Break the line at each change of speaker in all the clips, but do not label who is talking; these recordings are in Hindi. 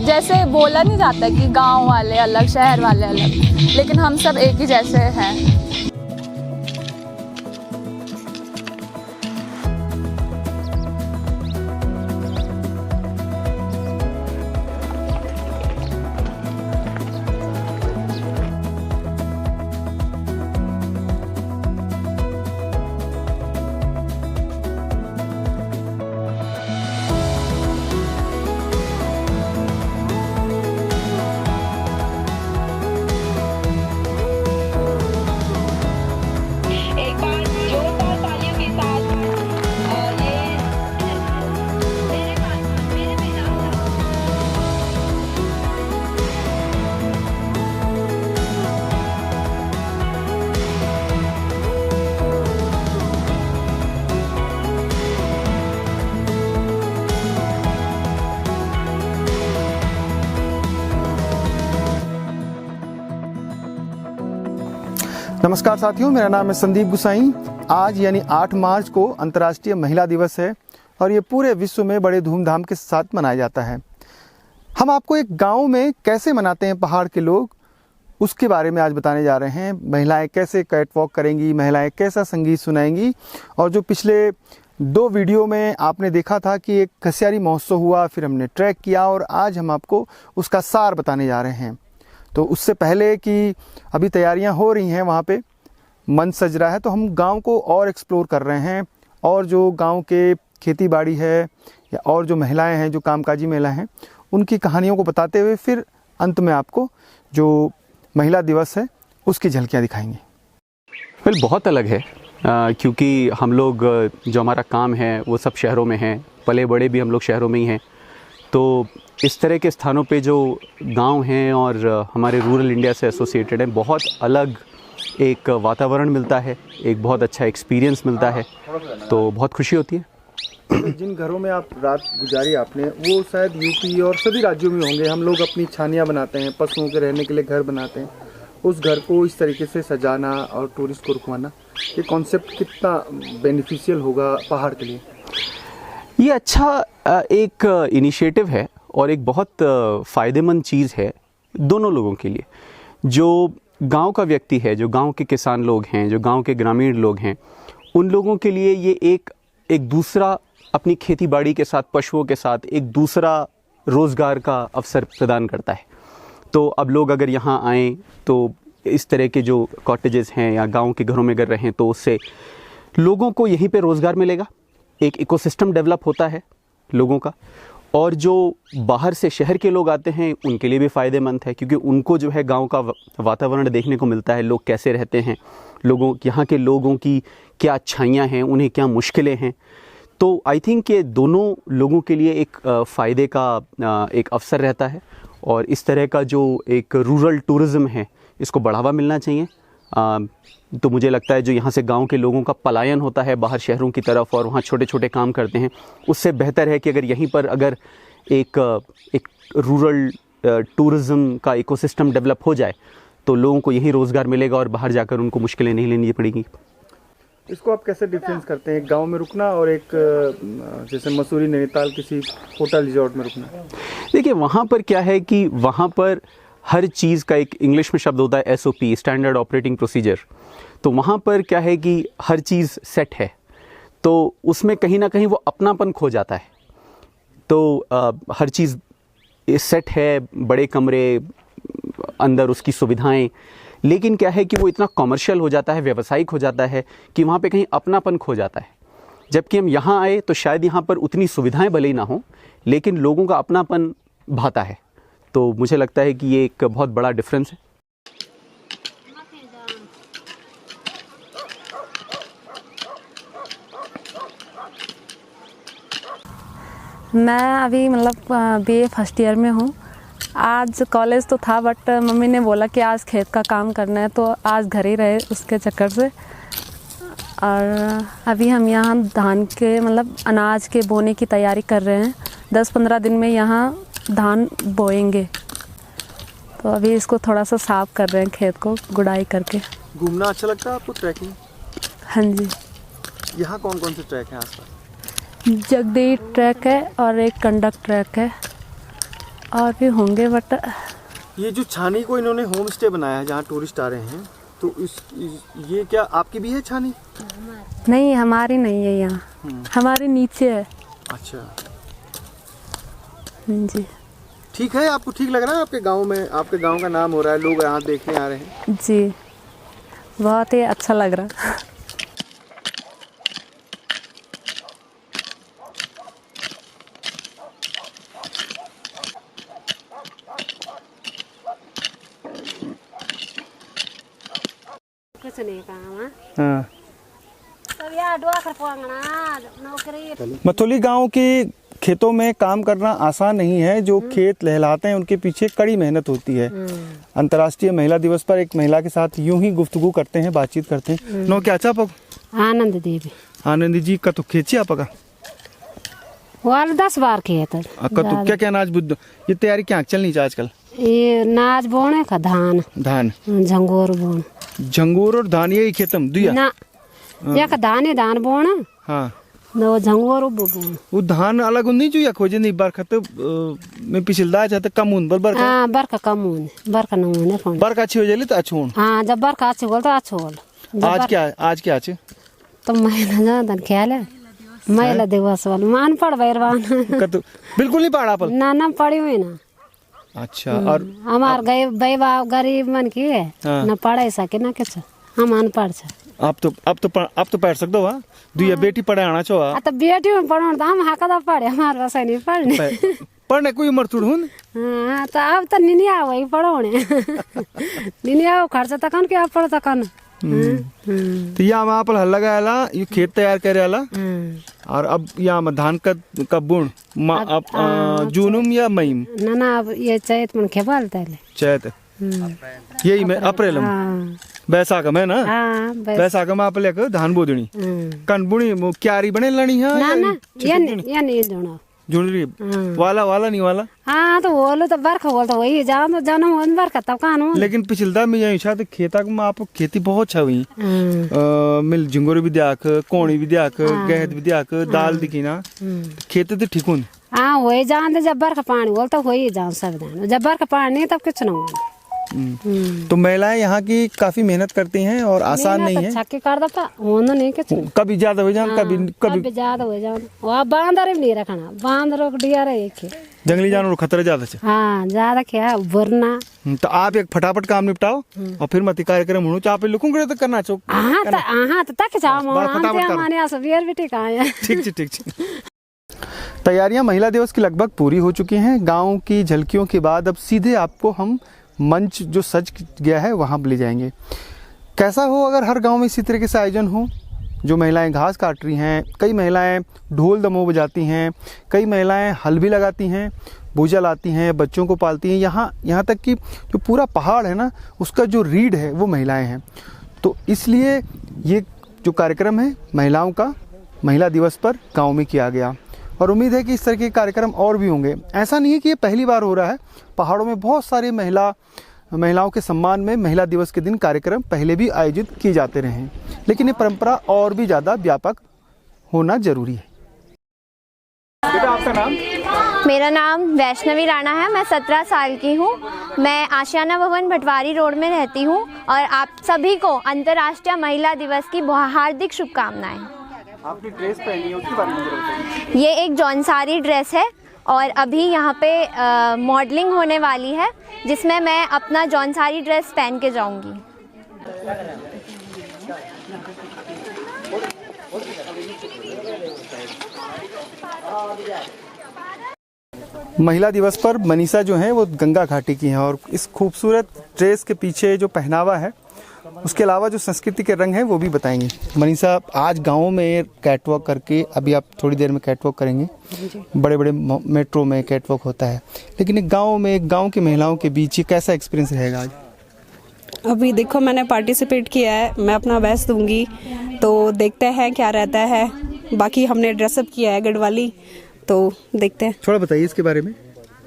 जैसे बोला नहीं जाता कि गांव वाले अलग शहर वाले अलग, लेकिन हम सब एक ही जैसे हैं।
नमस्कार साथियों, मेरा नाम है संदीप गुसाई। आज यानी 8 मार्च को अंतर्राष्ट्रीय महिला दिवस है और ये पूरे विश्व में बड़े धूमधाम के साथ मनाया जाता है। हम आपको एक गांव में कैसे मनाते हैं पहाड़ के लोग, उसके बारे में आज बताने जा रहे हैं। महिलाएं कैसे कैट वॉक करेंगी, महिलाएं कैसा संगीत सुनाएंगी। और जो पिछले 2 वीडियो में आपने देखा था कि एक खसियारी महोत्सव हुआ, फिर हमने ट्रैक किया, और आज हम आपको उसका सार बताने जा रहे हैं। तो उससे पहले कि अभी तैयारियां हो रही हैं, वहाँ पे मंच सज रहा है, तो हम गांव को और एक्सप्लोर कर रहे हैं। और जो गांव के खेती बाड़ी है या और जो महिलाएं हैं, जो कामकाजी महिलाएं हैं, उनकी कहानियों को बताते हुए फिर अंत में आपको जो महिला दिवस है उसकी झलकियाँ दिखाएंगे।
वेल, बहुत अलग है क्योंकि हम लोग जो हमारा काम है वो सब शहरों में है, पले बड़े भी हम लोग शहरों में ही हैं। तो इस तरह के स्थानों पे जो गांव हैं और हमारे रूरल इंडिया से एसोसिएटेड हैं, बहुत अलग एक वातावरण मिलता है, एक बहुत अच्छा एक्सपीरियंस मिलता है, तो बहुत खुशी होती है।
जिन घरों में आप रात गुजारी आपने, वो शायद यूपी और सभी राज्यों में होंगे। हम लोग अपनी छानियाँ बनाते हैं, पशुओं के रहने के लिए घर बनाते हैं, उस घर को इस तरीके से सजाना और टूरिस्ट को रुकवाना, ये कॉन्सेप्ट कितना बेनिफिशियल होगा पहाड़ के लिए?
ये अच्छा एक इनिशिएटिव है और एक बहुत फ़ायदेमंद चीज़ है दोनों लोगों के लिए। जो गांव का व्यक्ति है, जो गांव के किसान लोग हैं, जो गांव के ग्रामीण लोग हैं, उन लोगों के लिए ये एक दूसरा, अपनी खेती बाड़ी के साथ, पशुओं के साथ एक दूसरा रोज़गार का अवसर प्रदान करता है। तो अब लोग अगर यहाँ आएँ तो इस तरह के जो कॉटेजेस हैं या गाँव के घरों में अगर रहें तो उससे लोगों को यहीं पर रोज़गार मिलेगा, एक इकोसिस्टम डेवलप होता है लोगों का। और जो बाहर से शहर के लोग आते हैं उनके लिए भी फ़ायदेमंद है, क्योंकि उनको जो है गांव का वातावरण देखने को मिलता है, लोग कैसे रहते हैं, यहाँ के लोगों की क्या अच्छाइयाँ हैं, उन्हें क्या मुश्किलें हैं। तो आई थिंक ये दोनों लोगों के लिए एक फ़ायदे का एक अवसर रहता है। और इस तरह का जो एक रूरल टूरिज़्म है, इसको बढ़ावा मिलना चाहिए। तो मुझे लगता है जो यहाँ से गांव के लोगों का पलायन होता है बाहर शहरों की तरफ और वहाँ छोटे छोटे काम करते हैं, उससे बेहतर है कि अगर यहीं पर अगर एक रूरल टूरिज़्म का इकोसिस्टम डेवलप हो जाए तो लोगों को यही रोज़गार मिलेगा और बाहर जाकर उनको मुश्किलें नहीं लेनी पड़ेगी।
इसको आप कैसे डिफरेंस करते हैं, एक गाँव में रुकना और एक जैसे मसूरी, नैनीताल किसी होटल रिजॉर्ट में रुकना?
देखिए, वहाँ पर क्या है कि वहाँ पर हर चीज़ का एक इंग्लिश में शब्द होता है SOP, स्टैंडर्ड ऑपरेटिंग प्रोसीजर। तो वहाँ पर क्या है कि हर चीज़ सेट है, तो उसमें कहीं ना कहीं वो अपनापन खो जाता है। तो हर चीज़ सेट है, बड़े कमरे, अंदर उसकी सुविधाएं, लेकिन क्या है कि वो इतना कॉमर्शियल हो जाता है, व्यावसायिक हो जाता है कि वहाँ पे कहीं अपनापन खो जाता है। जबकि हम यहाँ आए तो शायद यहाँ पर उतनी सुविधाएं भले ही ना हो, लेकिन लोगों का अपनापन भाता है। तो मुझे लगता है कि ये एक बहुत बड़ा डिफरेंस है।
मैं अभी BA फर्स्ट ईयर में हूँ। आज कॉलेज तो था बट मम्मी ने बोला कि आज खेत का काम करना है, तो आज घर ही रहे उसके चक्कर से। और अभी हम यहाँ धान के अनाज के बोने की तैयारी कर रहे हैं। 10-15 दिन में यहाँ धान बोएंगे, तो अभी इसको थोड़ा सा साफ कर रहे हैं, खेत को गुड़ाई करके।
घूमना अच्छा लगता है आपको, ट्रैकिंग?
हाँ जी।
यहाँ कौन कौन से ट्रैक हैं आसपास?
जगदेव ट्रैक है और एक कंडक ट्रैक है और भी होंगे बट
ये जो छानी को इन्होंने होम स्टे बनाया है जहाँ टूरिस्ट आ रहे हैं, तो ये क्या आपकी भी है छानी?
नहीं, हमारी नहीं है यहाँ, हमारी नीचे है।
अच्छा
जी
ठीक है। आपको ठीक लग रहा है? आपके गांव में, आपके गांव का नाम हो रहा है, लोग यहाँ देखने आ रहे हैं।
जी, बहुत ही अच्छा लग रहा।
कुछ नहीं काम।
हाँ।
नौकरी
मथुली गांव के खेतों में काम करना आसान नहीं है। जो खेत लहलाते हैं उनके पीछे कड़ी मेहनत होती है। अंतर्राष्ट्रीय महिला दिवस पर एक महिला के साथ यूं ही गुफ्तगू करते हैं, बातचीत करते हैं। नो क्या चापक?
आनंद देवी।
आनंद जी का तो खेची आपका
वाल 10 बार खेत।
तो क्या क्या अनाज बुद्ध ये तैयारी क्या चलनी चाहिए आजकल?
ये नाज बोने का धान झंगोर बोन।
झंगोर और धान यही खेतम दुया
ना या का धान बोना।
हाँ
नो झंगोर बोन।
वो धान अलग नहीं जो या खोजे नहीं बरखत में पिछलदा जाता कम उन बरखा।
हां बरखा कम उन बरखा न होने कोन
बरखा अच्छी हो जाली तो अच्छो होन।
हां जब बरखा अच्छी होल तो अच्छो होल।
आज क्या अच्छे
तो मैं ना ख्याल है महिला दिवस वाला मान पड़ बैरवान
तो बिल्कुल नहीं पढ़ा पर
ना पढ़ी हुई ना।
अच्छा और
हमार गए बेवा गरीब मन की है ना पढ़ाई सके ना कुछ हम अनपढ़ छ।
आप तो पढ़ सकते हो। दुया बेटी पढ़े आना छो।
तो बेटी में पढ़ो तो हम हाका पढ़े हमारे पास नहीं पढ़ने
पढ़ने कोई उम्र थोड़ी हुन।
हां तो अब तो निनिया वही पढ़ोने निनिया खर्च तकन के आप पढ़ तकन।
तो यहाँ वहाँ पर हल्ला गया ये खेत तैयार करे वाला और अब यहाँ धान का बुण जूनुम या मईम
ना अब ये चैत में खेबाल तले
चैत यही में अप्रैल में बैसाख में ना। बैसाख में आप लेकर धान बोदनी कन बुणी क्यारी बने लनी है
ना ये नहीं जोना
जुड़री वाला नहीं वाला।
हाँ तो बोलो तो बरखा बोल तो वही जाओ तो जानो वन बरखा तब कानू।
लेकिन पिछलदा में यही शायद खेता में आप खेती बहुत अच्छा हुई मिल झिंगोर भी दियाक कोणी भी दियाक गहत भी दियाक दाल दिखी ना खेती तो ठीक हूं।
हाँ वही जान तो जब बरखा पानी बोल तो वही जान सकते जब बरखा पानी नहीं तब कुछ ना हो।
तो महिलाएं यहाँ की काफी मेहनत करती हैं और आसान नहीं है।
छक्के कर दो होना नहीं कुछ
कभी ज्यादा हो जान कभी
ज्यादा हो जान वहाँ बांदर भी नहीं रखना बांदरों को डिया रहे
जंगली जानवर खतरा ज्यादा है।
हाँ ज्यादा क्या वरना
तो आप एक फटाफट काम निपटाओ और फिर मत कार्यक्रम हो आप लुकुंगड़े तो करना चो।
हाँ तो तक जाओ हमारे यहाँ से बियर भी ठीक है।
ठीक। तैयारियां महिला दिवस की लगभग पूरी हो चुकी हैं। गांव की झलकियों के बाद अब सीधे आपको हम मंच जो सज गया है वहाँ ले जाएंगे। कैसा हो अगर हर गांव में इसी तरीके से आयोजन हो। जो महिलाएं घास काट रही हैं, कई महिलाएं ढोल दमोह बजाती हैं, कई महिलाएं हल भी लगाती हैं, भूजा लाती हैं, बच्चों को पालती हैं। यहाँ तक कि जो पूरा पहाड़ है ना उसका जो रीढ़ है वो महिलाएं हैं। तो इसलिए ये जो कार्यक्रम है महिलाओं का महिला दिवस पर गाँव में किया गया और उम्मीद है कि इस तरह के कार्यक्रम और भी होंगे। ऐसा नहीं है कि ये पहली बार हो रहा है। पहाड़ों में बहुत सारे महिलाओं के सम्मान में महिला दिवस के दिन कार्यक्रम पहले भी आयोजित किए जाते रहे हैं, लेकिन ये परंपरा और भी ज़्यादा व्यापक होना जरूरी है। बेटा आपका नाम?
मेरा नाम वैष्णवी राणा है। मैं 17 साल की हूँ। मैं आशियाना भवन भटवारी रोड में रहती हूँ और आप सभी को अंतर्राष्ट्रीय महिला दिवस की हार्दिक शुभकामनाएं।
आपकी ड्रेस पहनी है उसके बारे में बताइए।
ये एक जौनसारी ड्रेस है और अभी यहाँ पे मॉडलिंग होने वाली है जिसमें मैं अपना जौनसारी ड्रेस पहन के जाऊँगी।
महिला दिवस पर मनीषा जो है वो गंगा घाटी की हैं और इस खूबसूरत ड्रेस के पीछे जो पहनावा है उसके अलावा जो संस्कृति के रंग हैं वो भी बताएंगे। मनीषा आज गाँव में कैटवॉक करके अभी आप थोड़ी देर में कैटवॉक करेंगे। बड़े बड़े मेट्रो में कैटवॉक होता है, लेकिन एक गाँव की महिलाओं के बीच ये कैसा एक्सपीरियंस रहेगा आज?
अभी देखो मैंने पार्टिसिपेट किया है, मैं अपना बेस्ट दूंगी तो देखते हैं क्या रहता है। बाकी हमने ड्रेसअप किया है गढ़वाली तो देखते हैं।
थोड़ा बताइए इसके बारे में।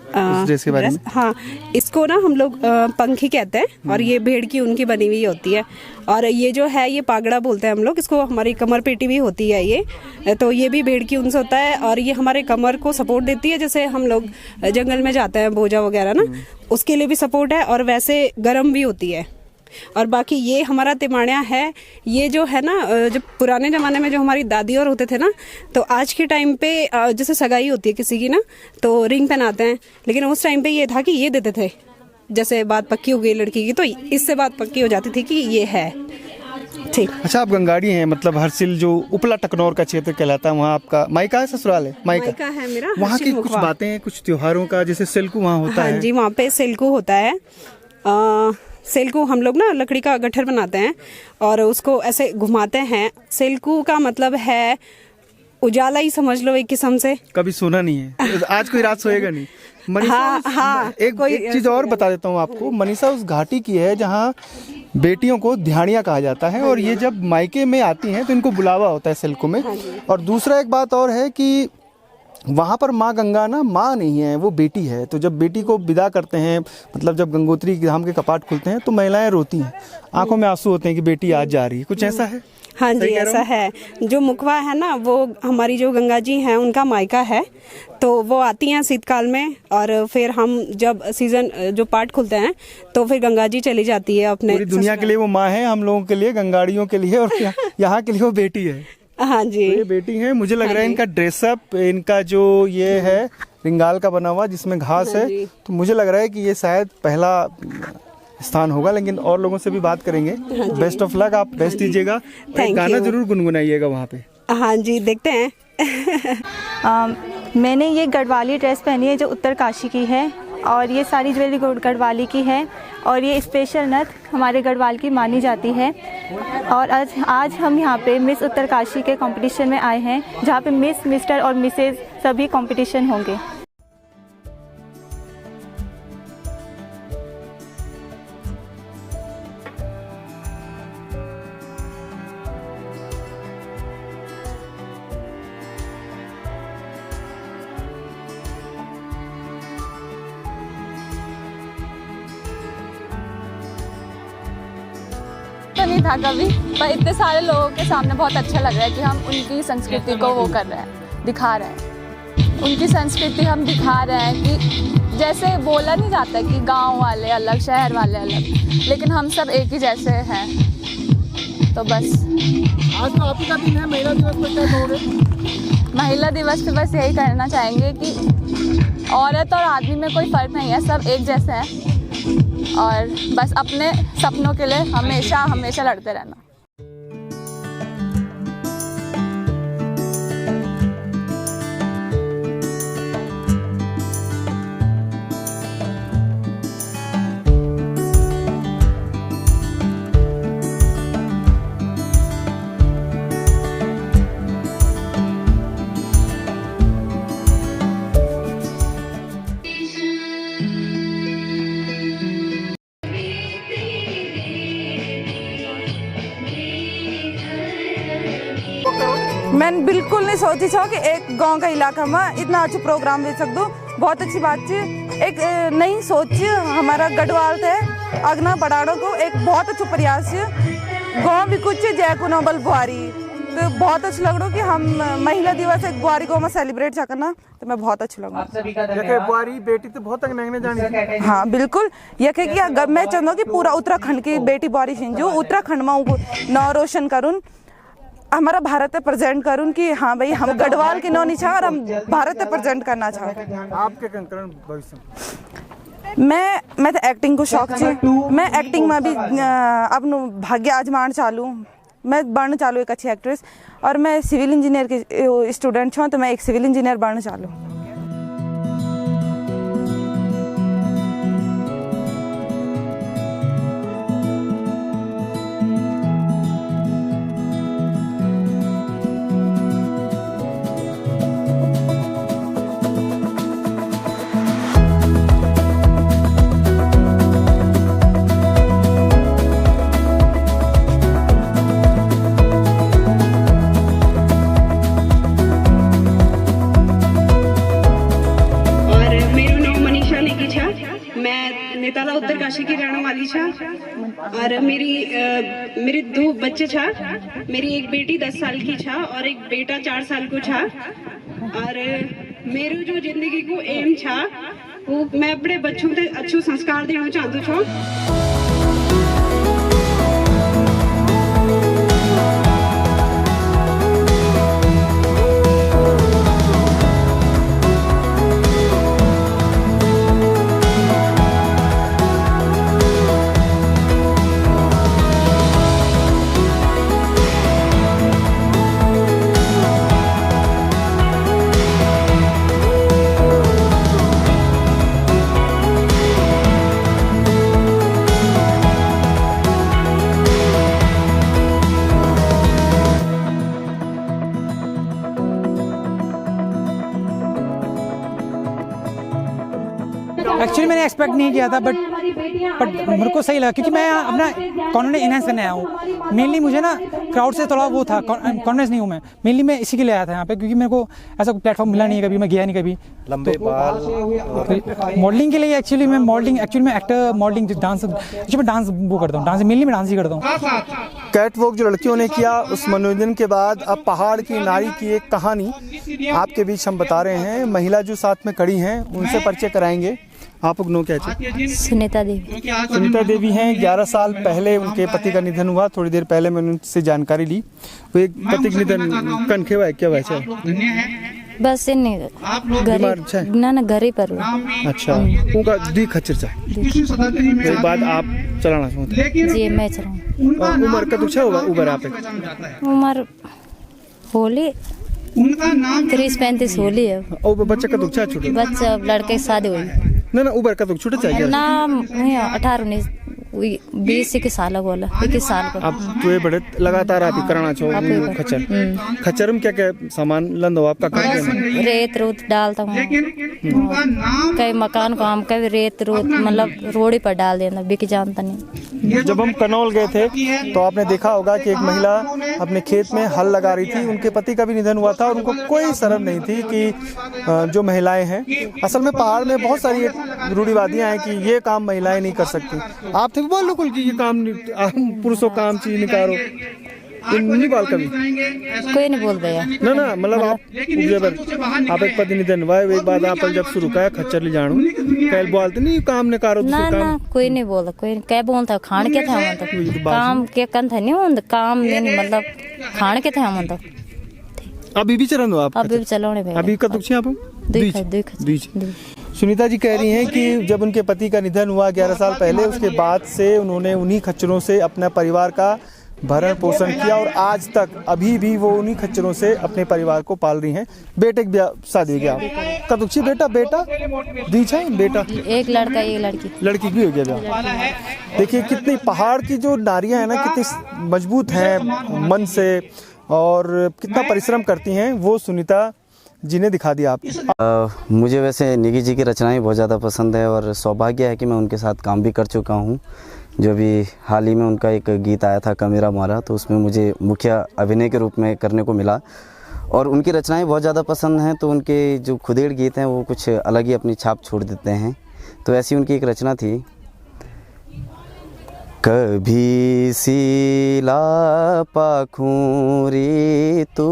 उस ड्रेस के बारे में?
हाँ, इसको ना हम लोग पंखी कहते हैं और ये भेड़ की उनकी बनी हुई होती है। और ये जो है ये पागड़ा बोलते हैं हम लोग इसको, हमारी कमर पेटी भी होती है ये, तो ये भी भेड़ की ऊन से होता है और ये हमारे कमर को सपोर्ट देती है। जैसे हम लोग जंगल में जाते हैं बोझा वगैरह ना, उसके लिए भी सपोर्ट है और वैसे गर्म भी होती है। और बाकी ये हमारा तिमाणिया है, ये जो है ना जब पुराने ज़माने में जो हमारी दादी और होते थे ना, तो आज के टाइम पे जैसे सगाई होती है किसी की ना तो रिंग पहनाते हैं, लेकिन उस टाइम पे ये था कि ये देते थे। जैसे बात पक्की हो गई लड़की की तो इससे बात पक्की हो जाती थी कि ये है। ठीक।
अच्छा, आप गंगाड़ी हैं, मतलब हरसिल जो उपला टकनौर का क्षेत्र कहलाता है, वहाँ आपका मायका है, ससुराल है?
मायका है मेरा।
वहाँ की कुछ बातें, कुछ त्योहारों का, जैसे सिल्कू वहाँ होता है?
हाँ जी, वहाँ पे सिल्कू होता है। सिल्कू हम लोग ना लकड़ी का गट्ठर बनाते हैं और उसको ऐसे घुमाते हैं। सिल्कू का मतलब है उजाला ही समझ लो एक किस्म से।
कभी सोना नहीं है, आज कोई रात सोएगा नहीं। मनीषा,
हाँ,
एक चीज और बता देता हूँ आपको। मनीषा उस घाटी की है जहाँ बेटियों को ध्यानिया कहा जाता है और ये जब मायके में आती हैं तो इनको बुलावा होता है सिल्कू में। और दूसरा एक बात और है कि वहाँ पर माँ गंगा ना माँ नहीं है, वो बेटी है। तो जब बेटी को विदा करते हैं, मतलब जब गंगोत्री धाम के कपाट खुलते हैं तो महिलाएं रोती हैं, आंखों में आंसू होते हैं कि बेटी आज जा रही है। कुछ ऐसा है?
हाँ जी, ऐसा है। जो मुखवा है ना वो हमारी जो गंगा जी हैं उनका मायका है, तो वो आती हैं शीतकाल में और फिर हम जब सीजन जो पाट खुलते हैं तो फिर गंगा जी चली जाती है अपने।
पूरी दुनिया के लिए वो माँ है, हम लोगों के लिए, गंगाड़ियों के लिए, और यहाँ के लिए वो बेटी है।
हाँ जी,
तो ये बेटी है। मुझे लग रहा है इनका ड्रेसअप, इनका जो ये है रिंगाल का बना हुआ जिसमें घास है, तो मुझे लग रहा है कि ये शायद पहला स्थान होगा। लेकिन और लोगों से भी बात करेंगे। बेस्ट ऑफ लक, आप बेस्ट दीजिएगा। एक गाना जरूर गुनगुनाइएगा वहाँ पे।
हाँ जी, देखते हैं।
मैंने ये गढ़वाली ड्रेस पहनी है जो उत्तरकाशी की है और ये सारी ज्वेलरी गढ़वाली की है और ये स्पेशल नथ हमारे गढ़वाल की मानी जाती है। और आज हम यहाँ पे मिस उत्तरकाशी के कंपटीशन में आए हैं जहाँ पे मिस, मिस्टर और मिसेज सभी कंपटीशन होंगे।
तो नहीं था कभी, पर इतने सारे लोगों के सामने बहुत अच्छा लग रहा है कि हम उनकी संस्कृति को वो कर रहे हैं, दिखा रहे हैं। उनकी संस्कृति हम दिखा रहे हैं कि जैसे बोला नहीं जाता कि गांव वाले अलग, शहर वाले अलग, लेकिन हम सब एक ही जैसे हैं। तो बस
आज तो आप ही का दिन है, महिला दिवस पर क्या कहोगे?
महिला दिवस पे बस यही कहना चाहेंगे कि औरत और आदमी में कोई फ़र्क नहीं है, सब एक जैसे हैं और बस अपने सपनों के लिए हमेशा हमेशा लड़ते रहना।
मैंने बिल्कुल नहीं सोची छो कि एक गांव का इलाका में इतना अच्छा प्रोग्राम दे सकूँ। बहुत अच्छी बात थी, एक नई सोच हमारा गढ़वाल थे अगना बढ़ाड़ों को एक बहुत अच्छा प्रयास गाँव भी कुछ जयको नोबल बुआरी। तो बहुत अच्छा लग रहा कि हम महिला दिवस एक बुआरी गाँव में सेलिब्रेट जा करना, तो मैं बहुत अच्छा लग रहा।
बुआरी बेटी तो बहुत अंगने जानी।
हाँ बिल्कुल, यह कि मैं चाहूँ कि पूरा उत्तराखंड की बेटी बुआरी जो उत्तराखंड में नाम रोशन करूँ, हमारा भारत पे प्रेजेंट करूँ कि हाँ भाई हम गढ़वाल की नौनी छा और हम भारत पे प्रेजेंट करना चाह।
आपके कंकरण भविष्य
मैं तो एक्टिंग को शौक छे, मैं एक्टिंग में भी अपनो भाग्य आजमान चालू, मैं बनना चालू एक अच्छी एक्ट्रेस। और मैं सिविल इंजीनियर के स्टूडेंट छूँ, तो मैं एक सिविल इंजीनियर बनना चालू।
वाली छा और मेरे 2 बच्चे छा। मेरी एक बेटी 10 साल की छा और एक बेटा 4 साल को छा। और मेरू जो जिंदगी को एम छा वो मैं अपने बच्चों ते अच्छो संस्कार देना चाहती छो।
एक्चुअली मैंने एक्सपेक्ट नहीं किया था बट मेरे को सही लगा क्योंकि मैं अपना कॉन्फिडेंस इनहेंस करने आया हूँ। मेनली मुझे ना क्राउड से थोड़ा वो था, कॉन्फिडेंस नहीं हूँ मैं। मेनली मैं इसी के लिए आया था यहाँ पे क्योंकि मेरे को ऐसा कोई प्लेटफॉर्म मिला नहीं, कभी मैं गया नहीं कभी।
लंबे बाल
मॉडलिंग के लिए एक्चुअली मैं एक्टर मॉडलिंग डांस वो करता हूँ। डांस मेनली मैं डांस ही करता हूँ।
कैट वॉक जो लड़कियों ने किया उस मनोरंजन के बाद अब पहाड़ की नारी की एक कहानी आपके बीच हम बता रहे हैं। महिला जो साथ में खड़ी हैं उनसे परिचय कराएंगे। आप नो क्या चाहिए?
सुनीता देवी।
सुनीता देवी हैं। 11 साल पहले उनके पति का निधन हुआ। थोड़ी देर पहले मैंने उनसे जानकारी ली। वो एक पति का निधन कनखेवा है क्या वैसे?
बस ना घरे पर।
अच्छा उनका दी खच्चर चाहिए बाद आप चलाना चाहते?
जी मैं चलाऊँ।
उम्र का तो होगा उबर आप
उम्र होली 30-35 होली है।
और बच्चा का तो छोटा
बच्चा लड़के की शादी हुई
ना उबर का तो छोटा चाहिए
ना 18-19 20 के साल बोला 21 साल को।
अब तो ये बड़े लगातार आप ही कराना चाहो खच्चर। खच्चर में क्या क्या सामान लंदो आपका?
रेत रोत डालता हूँ, कई मकान को हम कभी रेत रोत मतलब रोड़ी पर डाल देना बिक जानता नहीं।
जब हम कनौल गए थे तो आपने देखा होगा कि एक महिला अपने खेत में हल लगा रही थी। उनके पति का भी निधन हुआ था और उनको कोई शर्म नहीं थी कि जो महिलाएं हैं, असल में पहाड़ में बहुत सारी रूढ़िवादियां हैं कि ये काम महिलाएं नहीं कर सकती। आप थे बोल लो कुल की ये काम पुरुषों काम चीज निकालो नहीं बाल कभी
कोई नहीं बोल भैया
ना मतलब आप एक पति निधन हुआ एक बात आप जब शुरू का खच्चर ले जानो कैल बोलते नहीं काम निकारो
ना कोई नहीं बोलता कोई क्या बोलता खान के था मतलब काम के कन था नहीं होता काम नहीं मतलब खान के थे हम तो
अभी भी चलन दो आप
अभी भी चलाने भैया
अभी कब तक आप बीच सुनीता जी कह रही हैं कि जब उनके पति का निधन हुआ 11 साल पहले उसके बाद से उन्होंने उन्हीं खच्चरों से अपना परिवार का भरण पोषण किया और आज तक अभी भी वो उन्हीं खच्चरों से अपने परिवार को पाल रही हैं। बेटे की शादी हो गया कदुच्छी बेटा बीच है बेटा
एक लड़का एक
लड़की भी हो गया। देखिए कितनी पहाड़ की जो नारियां हैं ना कितनी मजबूत हैं मन से और कितना परिश्रम करती हैं वो सुनीता जी ने दिखा दिया आप।
मुझे वैसे निगी जी की रचनाएं बहुत ज़्यादा पसंद है और सौभाग्य है कि मैं उनके साथ काम भी कर चुका हूं। जो भी हाल ही में उनका एक गीत आया था कमेरा मारा तो उसमें मुझे मुख्य अभिनय के रूप में करने को मिला और उनकी रचनाएं बहुत ज़्यादा पसंद हैं। तो उनके जो खुदेड़ गीत हैं वो कुछ अलग ही अपनी छाप छोड़ देते हैं। तो ऐसी उनकी एक रचना थी। कभी सीला पाखूरी तू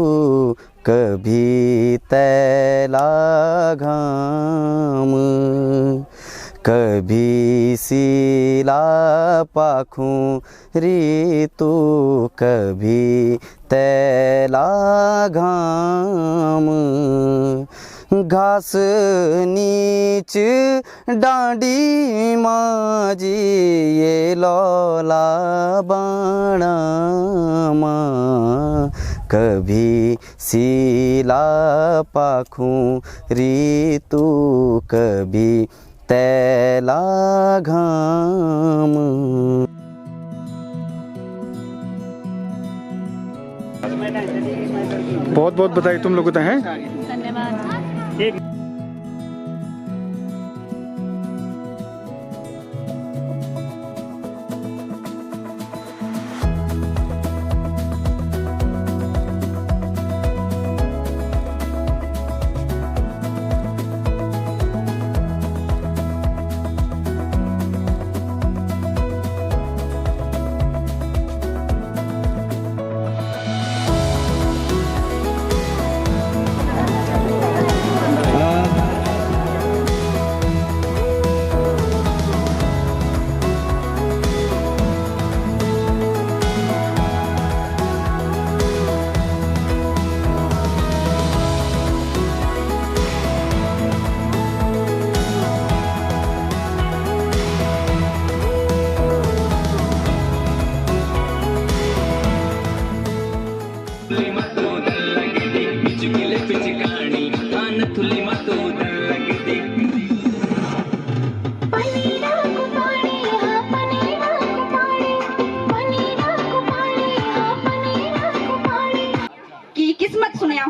कभी तैला घाम कभी सीला पाखूरी तू कभी तैला घाम घास नीच डांडी माजी ये लौला बाणा कभी सीला पाखूं रीतु कभी तैला घाम।
बहुत बहुत बधाई तुम लोग तो हैं।
धन्यवाद।
की किस्मत सुनिया,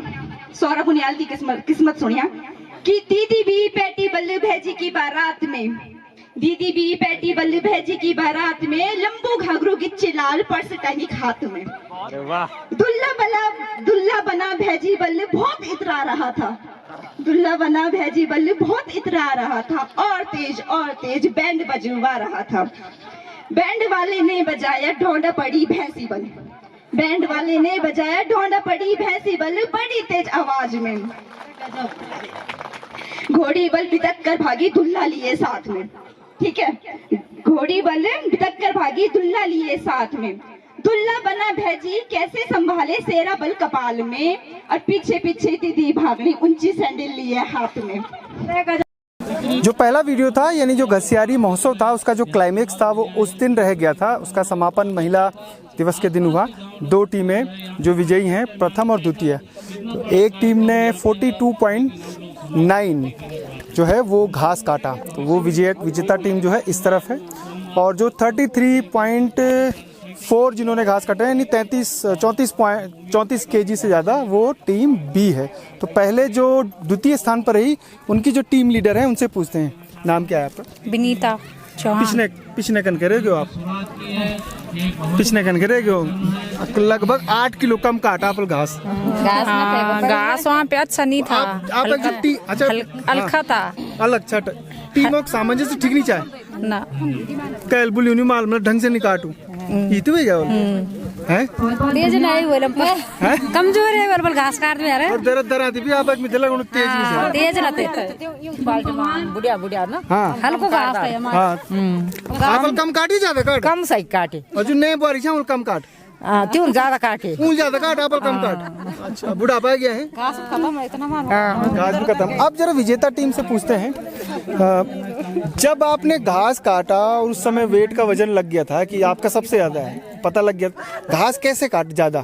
सौरभ उनियाल की किस्मत सुनिया कि दीदी भी बैठी बल्लभ भाई जी की बारात में, दीदी भी बैठी बल्लभ भाई जी की बारात में, लंबू घाघरू गिच्चे लाल पर्स टंगी हाथ में। दुल्ला बना भैजी बल्लभ बहुत इतरा रहा था, दुल्ला बना भैजी बल्लभ बहुत इतरा रहा था, और तेज बैंड बजवा रहा था। बैंड वाले ने बजाया ढोंडा पड़ी भैंसी बल, बैंड वाले ने बजाया ढोंडा पड़ी भैंसी बल, बड़ी तेज आवाज में। घोड़ी बल बितक कर भागी दुल्ला लिए साथ में, ठीक है, घोड़ी बल बितक कर भागी दुल्ला लिए साथ में। दुल्ला बना भैजी कैसे संभाले सेरा बल कपाल में, और पीछे पीछे दीदी भागनी ऊंची सैंडल लिए हाथ में।
जो पहला वीडियो था यानी जो घसियारी महोत्सव था उसका जो क्लाइमेक्स था वो उस दिन रह गया था। उसका समापन महिला दिवस के दिन हुआ। 2 टीमें जो विजयी हैं प्रथम और द्वितीय, तो एक टीम ने 42.9 जो है वो घास काटा, तो वो विजेता टीम जो है इस तरफ है, और जो 33.4 जिन्होंने घास काटा यानी 34 केजी से ज़्यादा वो टीम बी है। तो पहले जो द्वितीय स्थान पर रही उनकी जो टीम लीडर है उनसे पूछते हैं, नाम क्या है आपका?
विनीता चौहान।
पिछने कन करेगे आप, पिछने कन करेगे लगभग 8 किलो कम काटा आप घास।
घास वहाँ पे अच्छा नहीं था,
अलग छठ टीमों का सामंजस्य ठीक नहीं चाहे
ना,
कैल बुली उन्हीं माल में ढंग से नहीं काटू इतने भी क्या है
तेज नहीं हुए कमजोर है बल घास काट में यार,
और दर्द आती भी आप में दिला तेज नहीं
तेज ना
बुढ़िया ना,
हाँ
हल्को घास है
हाँ आप कम काटी ज्यादा
कम सही काटे,
और जो नए बारिश है कम काट,
त्यों ज्यादा काटे,
ज्यादा काट आप कम काट। अच्छा बुढ़ापा गया है,
घास खत्म है इतना
घास भी खत्म। अब जरा विजेता टीम से पूछते हैं, जब आपने घास काटा और उस समय वेट का वजन लग गया था कि आपका सबसे ज्यादा है, पता लग गया घास कैसे काट ज्यादा?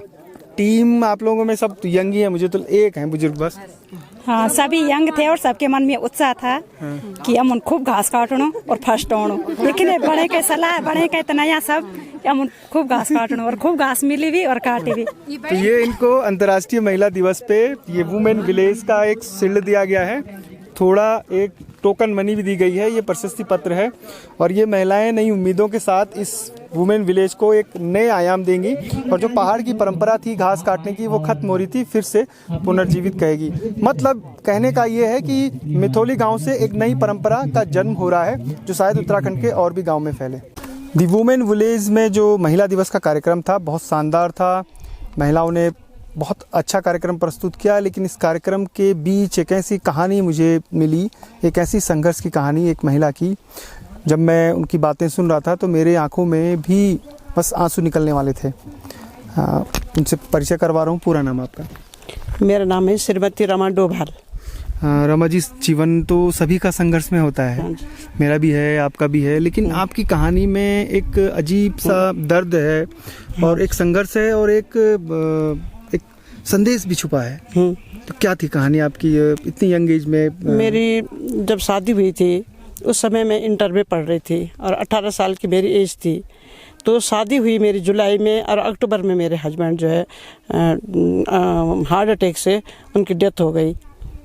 टीम आप लोगों में सब यंग ही है, मुझे तो एक है बुजुर्ग बस।
हाँ सभी यंग थे और सबके मन में उत्साह था कि हम खूब घास काटनो और फर्स्ट होनो, लेकिन बड़े के सलाह बड़े के तनया सब हम खूब घास काटनो और खूब घास मिली भी और काटी भी।
तो ये इनको अंतर्राष्ट्रीय महिला दिवस पे ये वुमेन विलेज का एक शील्ड दिया गया है, थोड़ा एक टोकन मनी भी दी गई है, ये प्रशस्ति पत्र है, और ये महिलाएं नई उम्मीदों के साथ इस वुमेन विलेज को एक नए आयाम देंगी, और जो पहाड़ की परंपरा थी घास काटने की वो खत्म हो रही थी फिर से पुनर्जीवित कहेगी। मतलब कहने का ये है कि मिथोली गांव से एक नई परंपरा का जन्म हो रहा है जो शायद उत्तराखंड के और भी गाँव में फैले। दी वुमेन विलेज में जो महिला दिवस का कार्यक्रम था बहुत शानदार था, महिलाओं ने बहुत अच्छा कार्यक्रम प्रस्तुत किया, लेकिन इस कार्यक्रम के बीच एक ऐसी कहानी मुझे मिली, एक ऐसी संघर्ष की कहानी एक महिला की। जब मैं उनकी बातें सुन रहा था तो मेरे आंखों में भी बस आंसू निकलने वाले थे। उनसे परिचय करवा रहा हूँ। पूरा नाम आपका?
मेरा नाम है श्रीमती रमा डोभाल।
रमा जी, जीवन तो सभी का संघर्ष में होता है, मेरा भी है आपका भी है, लेकिन आपकी कहानी में एक अजीब सा दर्द है और एक संघर्ष है और एक संदेश भी छुपा है। तो क्या थी कहानी आपकी इतनी यंग एज में?
मेरी जब शादी हुई थी उस समय मैं इंटर में पढ़ रही थी और 18 साल की मेरी एज थी। तो शादी हुई मेरी जुलाई में और अक्टूबर में मेरे हस्बैंड जो है हार्ट अटैक से उनकी डेथ हो गई।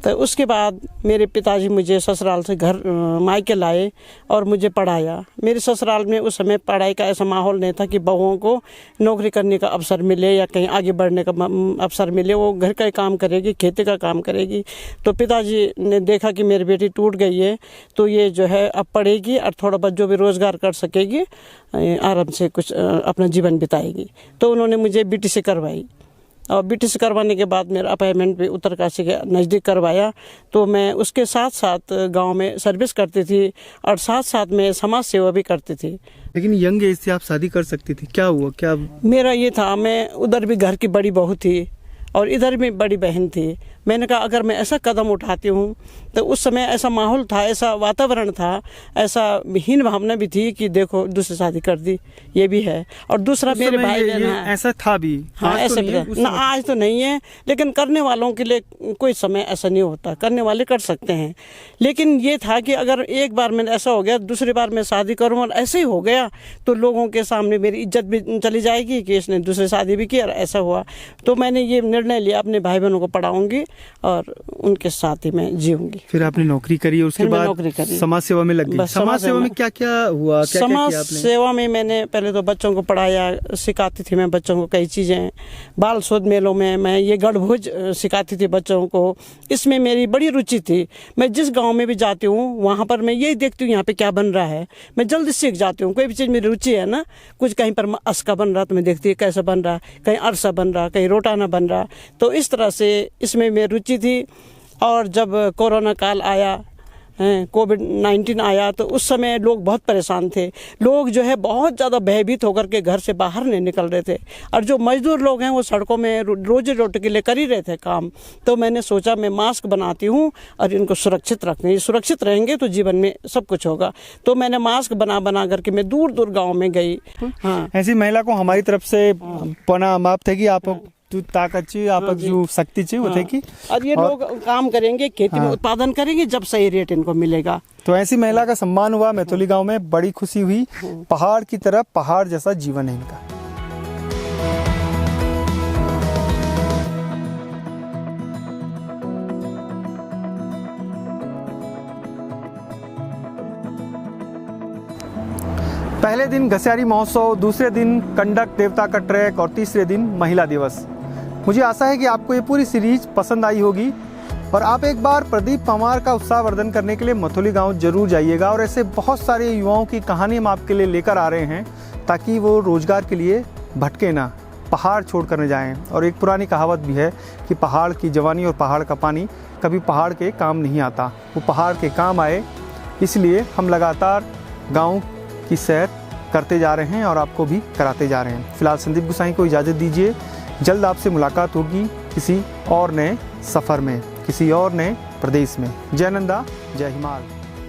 तो उसके बाद मेरे पिताजी मुझे ससुराल से घर मायके लाए और मुझे पढ़ाया। मेरे ससुराल में उस समय पढ़ाई का ऐसा माहौल नहीं था कि बहुओं को नौकरी करने का अवसर मिले या कहीं आगे बढ़ने का अवसर मिले। वो घर का काम करेगी, खेती का काम करेगी। तो पिताजी ने देखा कि मेरी बेटी टूट गई है तो ये जो है अब पढ़ेगी और थोड़ा बहुत जो भी रोज़गार कर सकेगी आराम से कुछ अपना जीवन बिताएगी। तो उन्होंने मुझे बीटीसी करवाई और बीटीसी करवाने के बाद मेरा अपॉइंटमेंट भी उत्तरकाशी के नज़दीक करवाया। तो मैं उसके साथ साथ गांव में सर्विस करती थी और साथ साथ में समाज सेवा भी करती थी।
लेकिन यंग एज से आप शादी कर सकती थी, क्या हुआ? क्या
मेरा ये था, मैं उधर भी घर की बड़ी बहू थी और इधर में बड़ी बहन थी। मैंने कहा अगर मैं ऐसा कदम उठाती हूँ तो उस समय ऐसा माहौल था, ऐसा वातावरण था, ऐसा हीन भावना भी थी कि देखो दूसरी शादी कर दी, ये भी है। और दूसरा मेरे भाई बहन
ऐसा था भी,
हाँ
आज
ऐसा
तो
भी
नहीं है,
ना, आज तो नहीं है, लेकिन करने वालों के लिए कोई समय ऐसा नहीं होता, करने वाले कर सकते हैं। लेकिन ये था कि अगर एक बार मैंने ऐसा हो गया, दूसरी बार मैं शादी करूँ और ऐसे ही हो गया तो लोगों के सामने मेरी इज्जत भी चली जाएगी कि इसने दूसरी शादी भी की और ऐसा हुआ। तो मैंने ये निर्णय लिया, अपने भाई बहनों को पढ़ाऊंगी और उनके साथ ही मैं जीऊंगी।
फिर आपने नौकरी करी और उसके बाद समाज सेवा में लग गई। समाज सेवा में क्या क्या हुआ?
समाज सेवा में मैंने पहले तो बच्चों को पढ़ाया, सिखाती थी मैं बच्चों को कई चीज़ें। बाल शोध मेलों में मैं ये गढ़भोज सिखाती थी बच्चों को, इसमें मेरी बड़ी रुचि थी। मैं जिस गांव में भी जाती हूँ वहाँ पर मैं यही देखती हूँ यहाँ पे क्या बन रहा है, मैं जल्दी सीख जाती हूँ। कोई भी चीज़ मेरी रुचि है ना, कुछ कहीं पर अस्का बन रहा तो मैं देखती है कैसा बन रहा, कहीं अरसा बन रहा, कहीं रोटाना बन रहा। तो इस तरह से इसमें मेरी रुचि थी। और जब कोरोना काल आया, कोविड-19 आया, तो उस समय लोग बहुत परेशान थे। लोग जो है बहुत ज़्यादा भयभीत होकर के घर से बाहर नहीं निकल रहे थे, और जो मजदूर लोग हैं वो सड़कों में रोजी रोटी के लिए कर ही रहे थे काम। तो मैंने सोचा मैं मास्क बनाती हूँ और इनको सुरक्षित रखने, ये सुरक्षित रहेंगे तो जीवन में सब कुछ होगा। तो मैंने मास्क बना करके मैं दूर दूर गाँव में गई। हाँ,
ऐसी महिला को हमारी तरफ से प्रणाम। आप थे कि आप जो ताकत चाहिए, आप जो शक्ति चाहिए वो थे कि
और ये लोग काम करेंगे, खेती में उत्पादन करेंगे, जब सही रेट इनको मिलेगा।
तो ऐसी महिला का सम्मान हुआ मैथुली गांव में, बड़ी खुशी हुई। पहाड़ की तरह पहाड़ जैसा जीवन है इनका। पहले दिन घसियारी महोत्सव, दूसरे दिन कंडक देवता का ट्रैक और तीसरे दिन महिला दिवस। मुझे आशा है कि आपको ये पूरी सीरीज पसंद आई होगी और आप एक बार प्रदीप पंवार का उत्साहवर्धन करने के लिए मथुली गांव जरूर जाइएगा। और ऐसे बहुत सारे युवाओं की कहानी हम आपके लिए लेकर आ रहे हैं ताकि वो रोजगार के लिए भटके ना, पहाड़ छोड़ कर न जाएं। और एक पुरानी कहावत भी है कि पहाड़ की जवानी और पहाड़ का पानी कभी पहाड़ के काम नहीं आता, वो पहाड़ के काम आए। इसलिए हम लगातार गाँव की सैर करते जा रहे हैं और आपको भी कराते जा रहे हैं। फिलहाल संदीप गुसाई को इजाज़त दीजिए। जल्द आपसे मुलाकात होगी किसी और नए सफ़र में, किसी और नए प्रदेश में। जय नंदा, जय हिमाल।